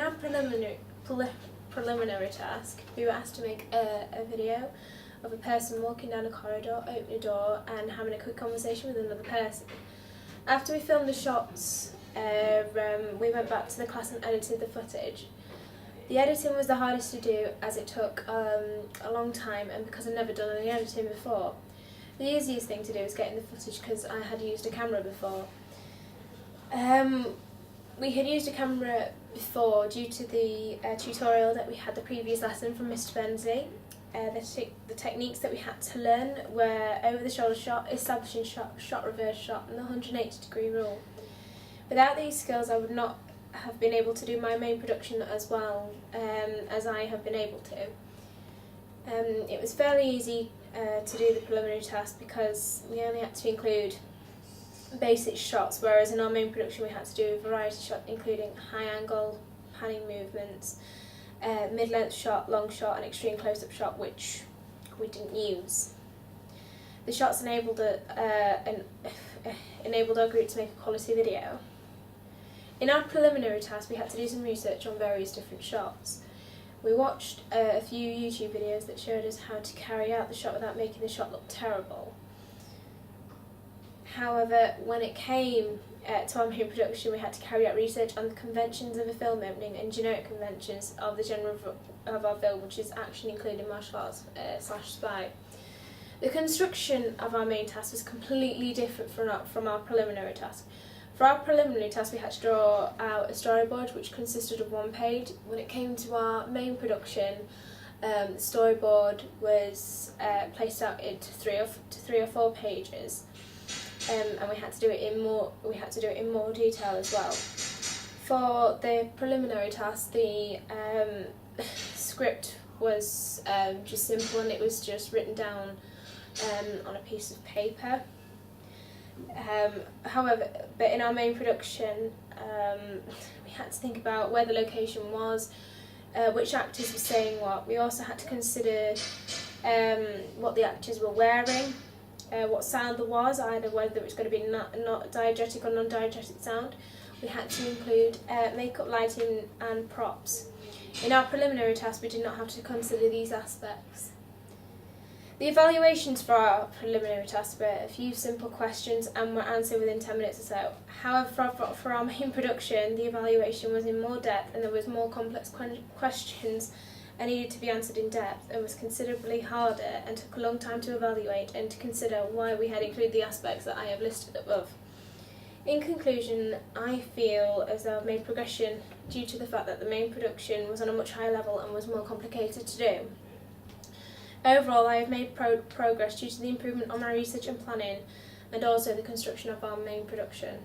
our preliminary task, we were asked to make a video of a person walking down a corridor, opening a door and having a quick conversation with another person. After we filmed the shots, we went back to the class and edited the footage. The editing was the hardest to do as it took a long time, and because I'd never done any editing before. The easiest thing to do was getting the footage because I had used a camera before. We had used a camera before due to the tutorial that we had the previous lesson from Mr. Benzie. The techniques that we had to learn were over the shoulder shot, establishing shot, shot reverse shot and the 180-degree rule. Without these skills I would not have been able to do my main production as well as I have been able to. It was fairly easy to do the preliminary task because we only had to include basic shots, whereas in our main production we had to do a variety shot including high angle, panning movements, mid-length shot, long shot and extreme close-up shot, which we didn't use. The shots enabled our group to make a quality video. In our preliminary task we had to do some research on various different shots. We watched a few YouTube videos that showed us how to carry out the shot without making the shot look terrible. However, when it came to our main production, we had to carry out research on the conventions of a film opening and generic conventions of the genre of our film, which is action including martial arts / spy. The construction of our main task was completely different from our preliminary task. For our preliminary task we had to draw out a storyboard which consisted of one page. When it came to our main production, the storyboard was placed out into three or four pages. And we had to do it in more detail as well. For the preliminary task, the script was just simple and it was just written down on a piece of paper. However, but in our main production, we had to think about where the location was, which actors were saying what. We also had to consider what the actors were wearing. What sound there was, either whether it was going to be not diegetic or non-diegetic sound. We had to include makeup, lighting and props. In our preliminary task we did not have to consider these aspects. The evaluations for our preliminary task were a few simple questions and were answered within 10 minutes or so. However, for our main production the evaluation was in more depth and there was more complex questions and needed to be answered in depth and was considerably harder and took a long time to evaluate and to consider why we had included the aspects that I have listed above. In conclusion, I feel as though I've made progression due to the fact that the main production was on a much higher level and was more complicated to do. Overall, I have made progress due to the improvement on my research and planning and also the construction of our main production.